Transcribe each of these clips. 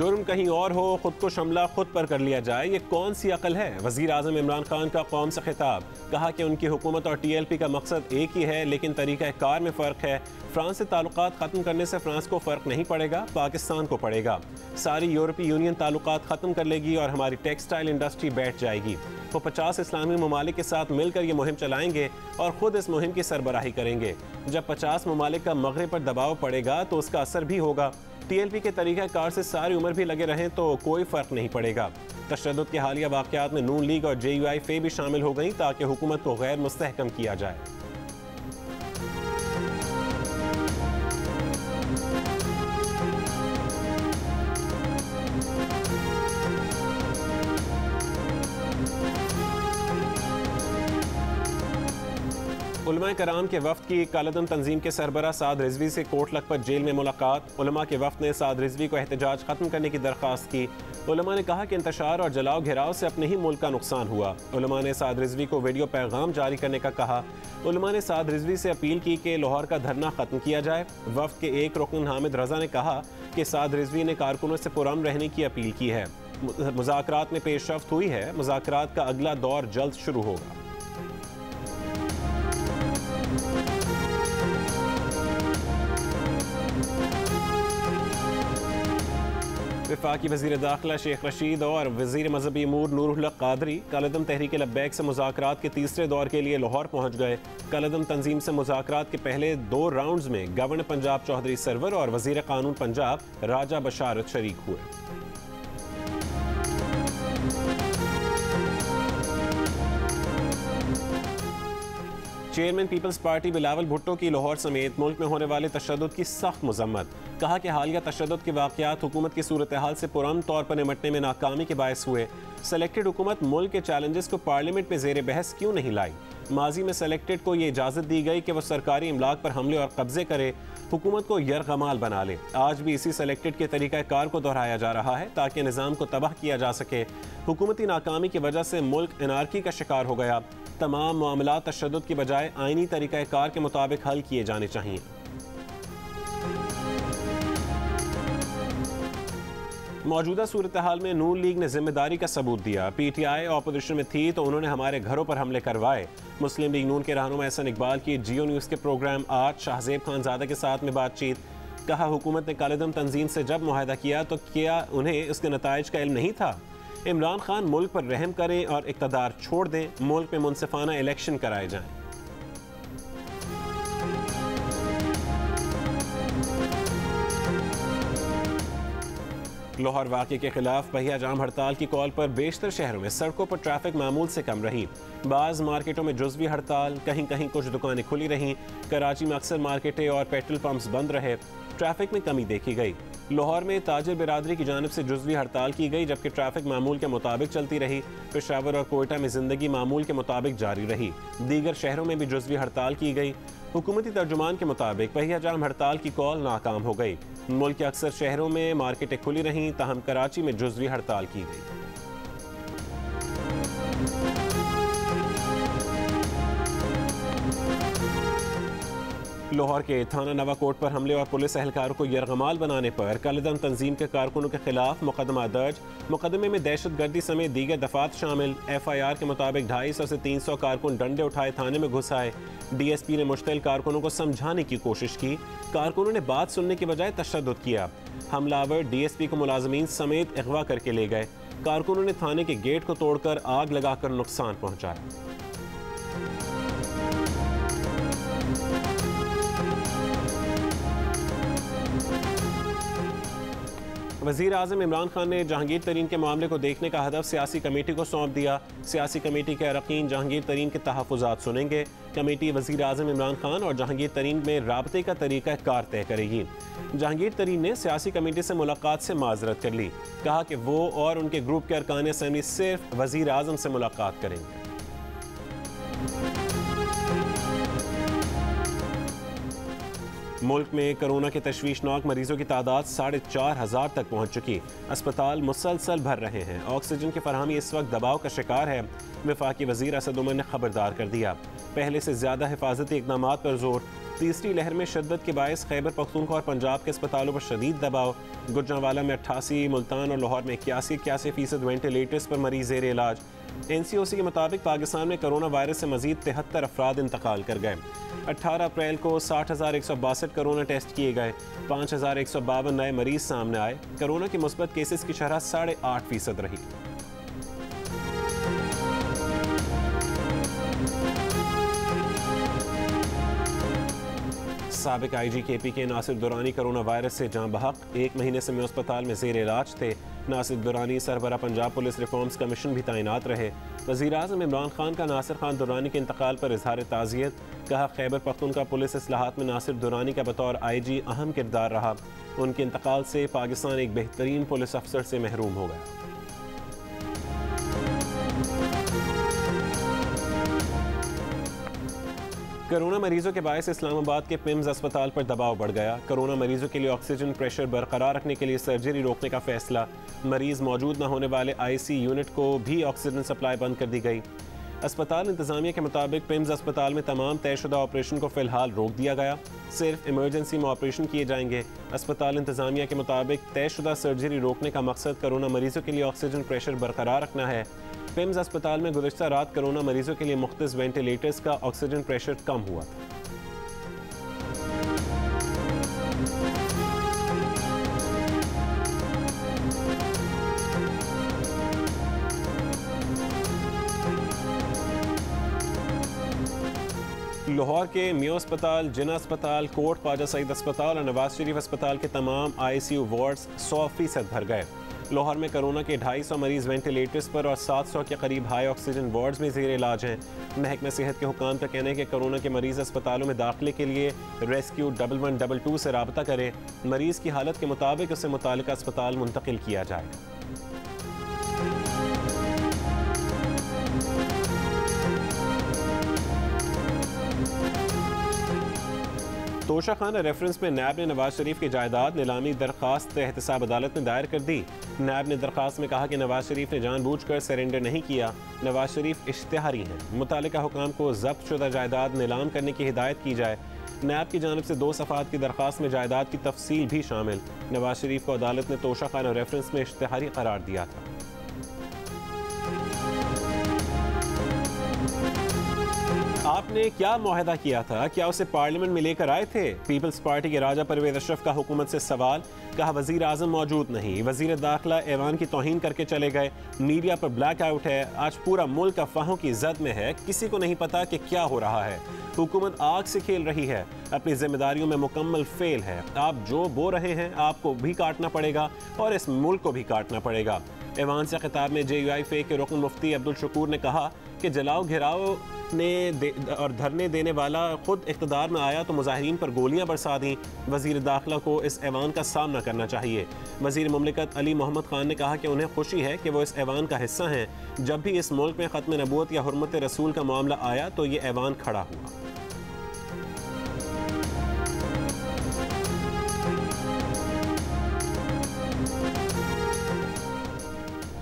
जुर्म कहीं और हो, खुद को हमला खुद पर कर लिया जाए, ये कौन सी अकल है। वज़ीर आज़म इमरान खान का कौम से खिताब, कहा कि उनकी हुकूमत और TLP का मकसद एक ही है, लेकिन तरीक़ा कार में फ़र्क है। फ्रांस से ताल्लुकात ख़त्म करने से फ्रांस को फ़र्क नहीं पड़ेगा, पाकिस्तान को पड़ेगा। सारी यूरोपीय यूनियन ताल्लुकात ख़त्म कर लेगी और हमारी टेक्सटाइल इंडस्ट्री बैठ जाएगी। वो 50 इस्लामी ममालिक के साथ मिलकर ये मुहिम चलाएंगे और ख़ुद इस मुहिम की सरबराही करेंगे। जब 50 ममालिक का मगरिब पर दबाव पड़ेगा तो उसका असर भी होगा। TLP के तरीक़ा कार से सारी उम्र भी लगे रहें तो कोई फ़र्क नहीं पड़ेगा। तशद्दुद के हालिया वाक़यात में नून लीग और JUI भी शामिल हो गई ताकि हुकूमत को गैर मुस्तहकम किया जाए। उलमा कराम के वफ़द की कालदम तंजीम के सरबरा साद रिजवी से कोट लखपत जेल में मुलाकात। उलमा के वफ़द ने साद रिजवी को एहतजाज ख़त्म करने की दरख्वास्त की। उलमा ने कहा कि इंतशार और जलाओ घिराव से अपने ही मुल्क का नुकसान हुआ। उलमा ने साद रिजवी को वीडियो पैगाम जारी करने का कहा। उलमा ने साद रिजवी से अपील की कि लाहौर का धरना ख़त्म किया जाए। वफ़द के एक रुकन हामिद रजा ने कहा कि साद रिजवी ने कारकुनों से पुरअमन रहने की अपील की है। मुज़ाकरात में पेशरफ्त हुई है। मुज़ाकरात का अगला दौर जल्द शुरू होगा। वफाकी वज़ीर दाखिला शेख रशीद और वज़ीर मज़हबी अमूर नूरुल हक क़ादरी कालदम तहरीक लब्बैक से मुज़ाकरात के तीसरे दौर के लिए लाहौर पहुँच गए। कालदम तंजीम से मुज़ाकरात के पहले 2 राउंड्स में गवर्नर पंजाब चौधरी सरवर और वज़ीर क़ानून पंजाब राजा बशारत शरीक हुए। Chairman Peoples Party Bilawal Bhutto की लाहौर समेत मुल्क में होने वाले तशद्दुद की सख्त मजम्मत। कहा कि हालिया तशद्दुद के वाक़यात हुकूमत की सूरत हाल से पुरअमन तौर पर निमटने में नाकामी के बायस हुए। सेलेक्टेड हुकूमत मुल्क के चैलेंजेस को पार्लियामेंट में ज़ेर बहस क्यों नहीं लाई। माजी में सेलेक्टेड को ये इजाज़त दी गई कि वह सरकारी इमलाक पर हमले और कब्जे करे, हुकूमत को यरगमाल बना ले। आज भी इसी सेलेक्टेड के तरीक़ा कार को दोहराया जा रहा है ताकि निज़ाम को तबाह किया जा सके। हुकूमती नाकामी की वजह से मुल्क एनार्की का शिकार हो गया। तमाम मामलात तशद्दुद की बजाय आईनी तरीक़ा कार के मुताबिक हल किए जाने चाहिए। मौजूदा सूरत हाल में नून लीग ने जिम्मेदारी का सबूत दिया। PTI ऑपोजिशन में थी तो उन्होंने हमारे घरों पर हमले करवाए। मुस्लिम लीग नून के रहनुमा एहसन इकबाल की जियो न्यूज़ के प्रोग्राम आज शाहजेब खानजादा के साथ में बातचीत। कहा हुकूमत ने कालदम तंजीम से जब मुआहदा किया तो क्या उन्हें उसके नताइज का इल्म नहीं था। इमरान खान मुल्क पर रहम करें और इक़्तिदार छोड़ दें, मुल्क में मुनसिफाना इलेक्शन कराए जाएं। लाहौर वाक़े के खिलाफ पहिया जाम हड़ताल की कॉल पर बेशतर शहरों में सड़कों पर ट्रैफिक मामूल से कम रही। बाज़ मार्केटों में जुज़वी हड़ताल, कहीं कहीं कुछ दुकानें खुली रहीं। कराची में अक्सर मार्केटें और पेट्रोल पंप्स बंद रहे। ट्रैफिक में कमी देखी गई। लाहौर में ताजिर बिरादरी की जानिब से जुज़वी हड़ताल की गई जबकि ट्रैफिक मामूल के मुताबिक चलती रही। पेशावर और कोयटा में ज़िंदगी मामूल के मुताबिक जारी रही। दीगर शहरों में भी जुज़वी हड़ताल की गई। हुकूमती तर्जुमान के मुताबिक पहिया जाम हड़ताल की कॉल नाकाम हो गई। मुल्क के अक्सर शहरों में मार्केटें खुली रहीं, ताहम कराची में जुज़वी हड़ताल की गई। लाहौर के थाना नवाकोट पर हमले और पुलिस एहलकारों को यरगमाल बनाने पर कालदम तंजीम के कारकुनों के खिलाफ मुकदमा दर्ज। मुकदमे में दहशतगर्दी समेत दीगर दफात शामिल। FIR के मुताबिक 250 से 300 कारकुन डंडे उठाए थाने में घुस आए। DSP ने मुश्तिल कारकुनों को समझाने की कोशिश की। कारकुनों ने बात सुनने के बजाय तशद्दुद किया। हमलावर DSP को मुलाजमीन समेत अगवा करके ले गए। कारकुनों ने थाने के गेट को तोड़कर आग लगाकर नुकसान पहुंचाया। वज़ीर आज़म इमरान खान ने जहांगीर तरीन के मामले को देखने का हदफ सियासी कमेटी को सौंप दिया। सियासी कमेटी के अरकान जहांगीर तरीन के तहफ़्फ़ुज़ात सुनेंगे। कमेटी वज़ीर आज़म इमरान खान और जहांगीर तरीन में राबते का तरीक़ा कार तय करेगी। जहांगीर तरीन ने सियासी कमेटी से मुलाकात से माज़रत कर ली। कहा कि वो और उनके ग्रुप के अरकान असम्बली सिर्फ वज़ीर आज़म से मुलाकात करेंगे। मुल्क में कोरोना के तशवीशनाक मरीजों की तादाद 4,500 तक पहुँच चुकी। अस्पताल मुसलसल भर रहे हैं। ऑक्सीजन की फरहमी इस वक्त दबाव का शिकार है। वफाकी वज़ीर असद उमर ने खबरदार कर दिया। पहले से ज़्यादा हिफाजती इक़दामात पर जोर। तीसरी लहर में शिद्दत के बायस खैबर पख्तूनख्वा और पंजाब के अस्पतालों पर शदीद दबाव। गुजरांवाला में 88, मुल्तान और लाहौर में 81% वेंटिलेटर्स पर मरीज ज़ेर इलाज। NCOC के मुताबिक पाकिस्तान में कोरोना वायरस से मजीद 73 अफराद इंतकाल कर गए। 18 अप्रैल को 60,162 कोरोना टेस्ट किए गए। 5,152 नए मरीज सामने आए। कोरोना के मुस्बत केसेस की शरह 8.5% रही। साबिक IG KP के नासिर दुरानी कोरोना वायरस से जाँ बहक। 1 महीने से मैं अस्पताल में ज़ेर इलाज थे। नासिर दुरानी सरबरा पंजाब पुलिस रिफॉर्म्स कमीशन भी तैनात रहे। वज़ीर आज़म इमरान खान का नासिर खान दुरानी के इंतकाल पर इजहार ताज़ियत। कहा, खैबर पख्तूनख्वा पुलिस इस्लाहात में नासिर दुरानी का बतौर IG अहम किरदार रहा। उनके इंतकाल से पाकिस्तान एक बेहतरीन पुलिस अफसर से महरूम हो गया। कोरोना मरीजों के बायस इस्लामाबाद के पिम्स अस्पताल पर दबाव बढ़ गया। कोरोना मरीजों के लिए ऑक्सीजन प्रेशर बरकरार रखने के लिए सर्जरी रोकने का फैसला। मरीज मौजूद न होने वाले IC यूनिट को भी ऑक्सीजन सप्लाई बंद कर दी गई। अस्पताल इंतजामिया के मुताबिक पिम्स अस्पताल में तमाम तयशुदा ऑपरेशन को फिलहाल रोक दिया गया। सिर्फ इमरजेंसी में ऑपरेशन किए जाएंगे। अस्पताल इंतजामिया के मुताबिक तयशुदा सर्जरी रोकने का मकसद कोरोना मरीजों के लिए ऑक्सीजन प्रेशर बरकरार रखना है। पिम्स अस्पताल में गुज़िश्ता रात कोरोना मरीजों के लिए मुख्तलिफ वेंटिलेटर्स का ऑक्सीजन प्रेशर कम हुआ था। लाहौर के मियो अस्पताल, जिना अस्पताल, कोट ख्वाजा सईद अस्पताल और नवाज शरीफ अस्पताल के तमाम ICU वार्ड्स 100% भर गए। लाहौर में कोरोना के 250 मरीज वेंटिलेटर्स पर और 700 के करीब हाई ऑक्सीजन वार्ड्स में ज़ेर इलाज हैं। महकमा सेहत के हुकाम का कहना है कि कोरोना के मरीज अस्पतालों में दाखिले के लिए रेस्क्यू 1122 से रब्ता करें। मरीज की हालत के मुताबिक उसे मुतालिका अस्पताल मुंतकिल किया जाएगा। तोशा खाना रेफरेंस में नैब ने नवाज शरीफ की जायदाद नीलामी दरख्वास्त एहतसाब अदालत में दायर कर दी। नैब ने दरख्वास्त में कहा कि नवाज शरीफ ने जानबूझकर सरेंडर नहीं किया। नवाज शरीफ इश्तिहारी हैं। मुतालिका हुकाम को जब्त शुदा जायदाद नीलाम करने की हिदायत की जाए। नैब की जानिब से 2 सफ़ात की दरख्वास्त में जायदाद की तफसील भी शामिल। नवाज शरीफ को अदालत ने तोशा खाना रेफरेंस में इश्तिहारी करार दिया था। आपने क्या मुआहदा किया था? क्या उसे पार्लियामेंट में लेकर आए थे? पीपल्स पार्टी के राजा परवेज अशरफ का हुकूमत से सवाल। कहा, वजीर आजम मौजूद नहीं। वजीर दाखिला ऐवान की तौहीन करके चले गए। मीडिया पर ब्लैक आउट है। आज पूरा मुल्क अफवाहों की जद में है। किसी को नहीं पता कि क्या हो रहा है। हुकूमत आग से खेल रही है। अपनी जिम्मेदारियों में मुकम्मल फेल है। आप जो बो रहे हैं आपको भी काटना पड़ेगा और इस मुल्क को भी काटना पड़ेगा। ऐवान से खिताब में JUIF के रुकन मुफ्ती अब्दुल शकूर ने कहा कि जलाओ घिराव और धरने देने वाला खुद इख्तिदार में आया तो मुजाहिरीन पर गोलियां बरसा दी। वजीर दाखिला को इस ऐवान का सामना करना चाहिए। वजीर मुमलिकत अली मोहम्मद खान ने कहा कि उन्हें खुशी है कि वो इस ऐवान का हिस्सा हैं। जब भी इस मुल्क में ख़त्म नबूवत या हुर्मत रसूल का मामला आया तो ये ऐवान खड़ा हुआ।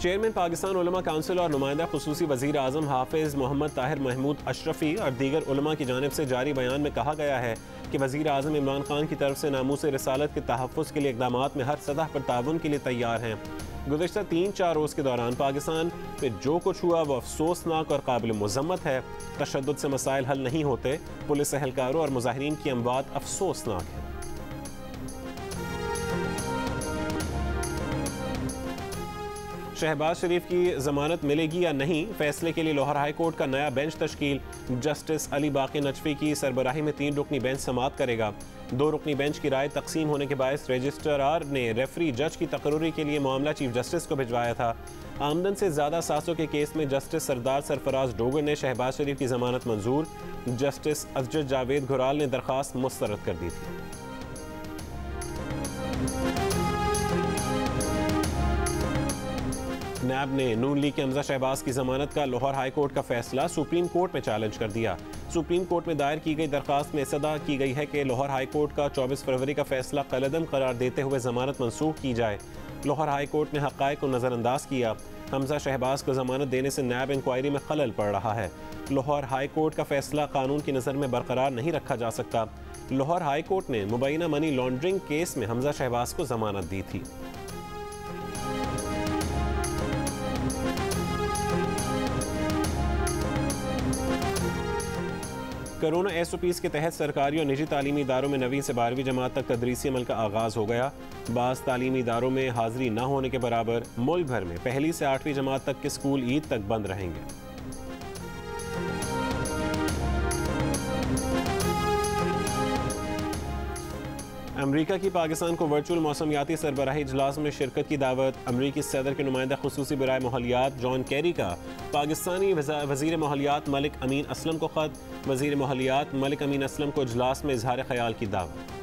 चेयरमैन पाकिस्तान उलमा काउंसिल और नुमाइंदा खुसूसी वज़ीर आज़म हाफिज़ मोहम्मद ताहिर महमूद अशरफी और दीगर उलमा की जानिब से जारी बयान में कहा गया है कि वज़ीर आज़म इमरान खान की तरफ से नामूस रिसालत के तहफ़्फ़ुज़ के लिए इक़दामात में हर सतह पर ताउन के लिए तैयार हैं। गुज़िश्ता 3-4 रोज़ के दौरान पाकिस्तान में जो कुछ हुआ वो अफसोसनाक और काबिल मज़म्मत है। तशद्दुद से मसाइल हल नहीं होते। पुलिस एहलकारों और मुजाहिरीन की अमवात अफसोसनाक है। शहबाज शरीफ की जमानत मिलेगी या नहीं, फैसले के लिए लाहौर हाई कोर्ट का नया बेंच तश्कील। जस्टिस अली बाकी नजफी की सरबराही में 3 रुकनी बेंच समाअत करेगा। 2 रुकनी बेंच की राय तकसीम होने के बायस रजिस्ट्रार ने रेफरी जज की तकर्री के लिए मामला चीफ जस्टिस को भिजवाया था। आमदन से ज़्यादा सासों के केस में जस्टिस सरदार सरफराज डोगर ने शहबाज शरीफ की जमानत मंजूर। जस्टिस अजज जावेद घुराल ने दरख्वास्त मुस्तरद कर दी थी। नैब ने नून लीग के हमजा शहबाज की जमानत का लाहौर हाई कोर्ट का फैसला सुप्रीम कोर्ट में चैलेंज कर दिया। सुप्रीम कोर्ट में दायर की गई दरखास्त में सदा की गई है कि लाहौर हाई कोर्ट का 24 फरवरी का फैसला कलअदम करार देते हुए जमानत मनसूख की जाए। लाहौर हाई कोर्ट ने हक़ाइक़ को नज़रअंदाज किया। हमजा शहबाज को जमानत देने से नैब इंक्वायरी में खलल पड़ रहा है। लाहौर हाई कोर्ट का फैसला कानून की नज़र में बरकरार नहीं रखा जा सकता। लाहौर हाई कोर्ट ने मुबैना मनी लॉन्ड्रिंग केस में हमजा शहबाज को जमानत दी थी। कोरोना SOPs के तहत सरकारी और निजी तालीमी इदारों में 9वीं से 12वीं जमात तक तदरीसी अमल का आगाज़ हो गया। बाज़ तालीमी इदारों में हाज़िरी न होने के बराबर मुल्क भर में 1ली से 8वीं जमात तक के स्कूल ईद तक बंद रहेंगे। अमरीका की पाकिस्तान को वर्चुअल मौसमियाती सरबराही इजलास में शिरकत की दावत। अमरीकी सदर के नुमाइंदा खुसूसी बराए माहौलियात जॉन कैरी का पाकिस्तानी वज़ीर माहौलियात मलिक अमीन असलम को ख़त। वज़ीर माहौलियात मलिक अमीन असलम को इजलास में इजहार ख्याल की दावत।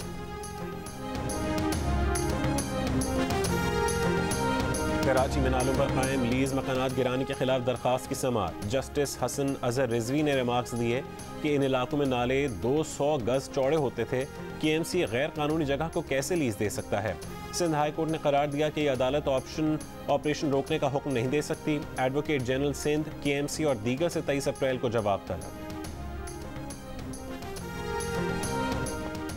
कराची में नालों पर कायम लीज मकानात गिराने के खिलाफ दरख्वास्त की समाअत। जस्टिस हसन अजहर रिजवी ने रिमार्क्स दिए कि इन इलाकों में नाले 200 गज चौड़े होते थे। KMC गैर कानूनी जगह को कैसे लीज दे सकता है। सिंध हाई कोर्ट ने करार दिया कि अदालत ऑपरेशन रोकने का हुक्म नहीं दे सकती। एडवोकेट जनरल सिंध, KMC और दीगर से 23 अप्रैल को जवाब तलब।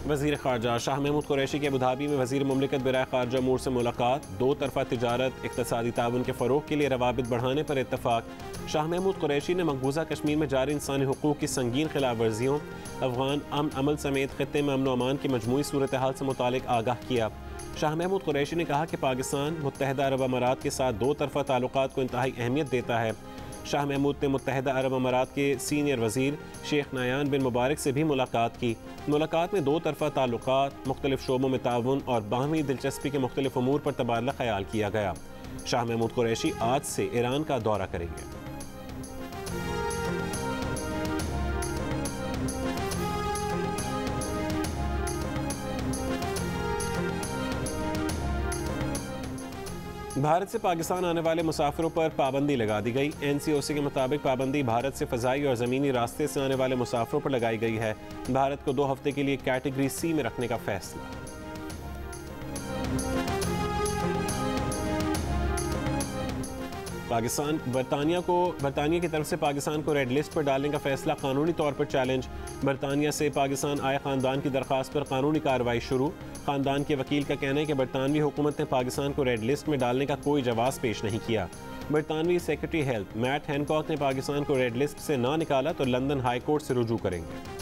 वज़ीर ख़ारजा शाह महमूद कुरैशी के अबूधाबी में वज़ीर मुमलिकत बराए ख़ारजा अमूर से मुलाकात। 2 तरफ़ा तिजारत, इक़्तिसादी ताउन के फ़रोग़ के लिए रवाबित बढ़ाने पर इत्तफ़ाक़। शाह महमूद कुरैशी ने मकबूजा कश्मीर में जारी इंसानी हुकूक़ की संगीन खिलाफ वर्जियों, अफ़गान अमन अमल समेत ख़ित्ते में अमन व अमान की मजमूई सूरत हाल से मुतालिक आगाह किया। शाह महमूद कुरैशी ने कहा कि पाकिस्तान मुत्तहिदा अरब अमारात के साथ 2 तरफ़ा ताल्लुक़ात को इंतहाई अहमियत देता है। शाह महमूद ने मुत्तहिदा अरब अमारात के सीनियर वज़ीर शेख नायान बिन मुबारक से भी मुलाकात की। मुलाकात में 2 तरफ़ा ताल्लुक़ात, मुख्तलिफ शोबों में ताउन और बाहमी दिलचस्पी के मुख्तलिफ उमूर पर तबादला ख्याल किया गया। शाह महमूद कुरैशी आज से ईरान का दौरा करेंगे। भारत से पाकिस्तान आने वाले मुसाफिरों पर पाबंदी लगा दी गई। NCOC के मुताबिक पाबंदी भारत से फ़ज़ाई और ज़मीनी रास्ते से आने वाले मुसाफिरों पर लगाई गई है। भारत को 2 हफ्ते के लिए कैटेगरी C में रखने का फैसला। बरतानिया की तरफ से पाकिस्तान को रेड लिस्ट पर डालने का फैसला कानूनी तौर पर चैलेंज। बरतानिया से पाकिस्तान आए ख़ानदान की दरख्वास्त पर कानूनी कार्रवाई शुरू। ख़ानदान के वकील का कहना है कि बरतानवी हुकूमत ने पाकिस्तान को रेड लिस्ट में डालने का कोई जवाब पेश नहीं किया। बरतानवी सेक्रेटरी हेल्थ मैट हैनकॉक ने पाकिस्तान को रेड लिस्ट से ना निकाला तो लंदन हाई कोर्ट से रुजू करेंगे।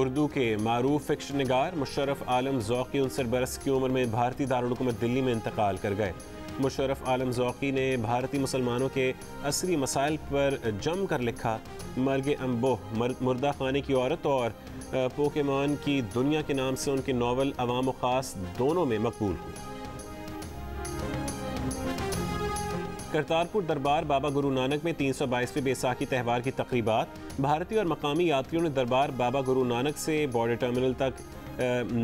उर्दू के मारूफ फिक्शन निगार मुशर्रफ आलम ज़ौक़ी 59 बरस की उम्र में भारतीय दारुल हुकूमत दिल्ली में इंतकाल कर गए। मुशर्रफ आलम ज़ौक़ी ने भारतीय मुसलमानों के असरी मसाइल पर जम कर लिखा। मर्ग अम्बोह, मुर्दा खाने की औरत और पोकेमॉन की दुनिया के नाम से उनके नावल अवाम व ख़ास दोनों में मकबूल हुए। करतारपुर दरबार बाबा गुरु नानक में 322वें बैसाखी त्यौहार की तक़रीबात। भारतीय और मकामी यात्रियों ने दरबार बाबा गुरु नानक से बॉर्डर टर्मिनल तक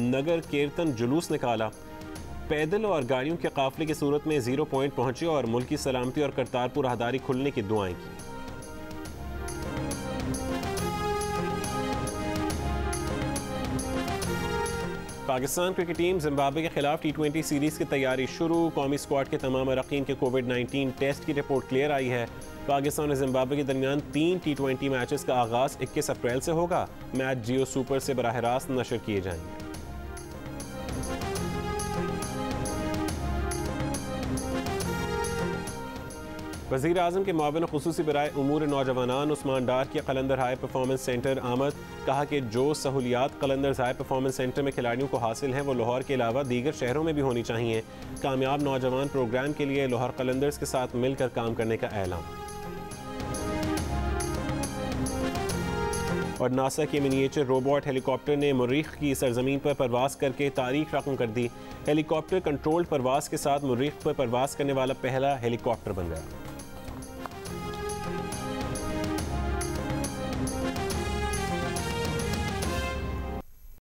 नगर कीर्तन जुलूस निकाला। पैदल और गाड़ियों के काफिले की सूरत में 0 पॉइंट पहुंचे और मुल्क की सलामती और करतारपुर राहदारी खुलने की दुआएं की। पाकिस्तान क्रिकेट टीम जिम्बाब्वे के खिलाफ T20 सीरीज़ की तैयारी शुरू। कौमी स्क्वाड के तमाम अरकान के कोविड-19 टेस्ट की रिपोर्ट क्लियर आई है। पाकिस्तान और जिम्बाब्वे के दरमियान 3 T20 मैचेस का आगाज़ 21 अप्रैल से होगा। मैच जियो सुपर से बराह रास्त नशर किए जाएंगे। वज़ीर आज़म के मुआविन खुसूसी बराए उमूर नौजवानान उस्मान डार के कलंदर हाई परफॉर्मेंस सेंटर आमद। कहा कि जो सहूलियात कलंदर हाई परफॉर्मेंस सेंटर में खिलाड़ियों को हासिल हैं वो लाहौर के अलावा दीगर शहरों में भी होनी चाहिए। कामयाब नौजवान प्रोग्राम के लिए लाहौर कलंदर्स के साथ मिलकर काम करने का ऐलान। और नासा के मिनिएचर रोबोट हेलीकॉप्टर ने मरीख की सरजमीन पर परवास करके तारीख रकम कर दी। हेलीकॉप्टर कंट्रोल्ड परवास के साथ मरीख पर परवास करने वाला पहला हेलीकॉप्टर बन गया।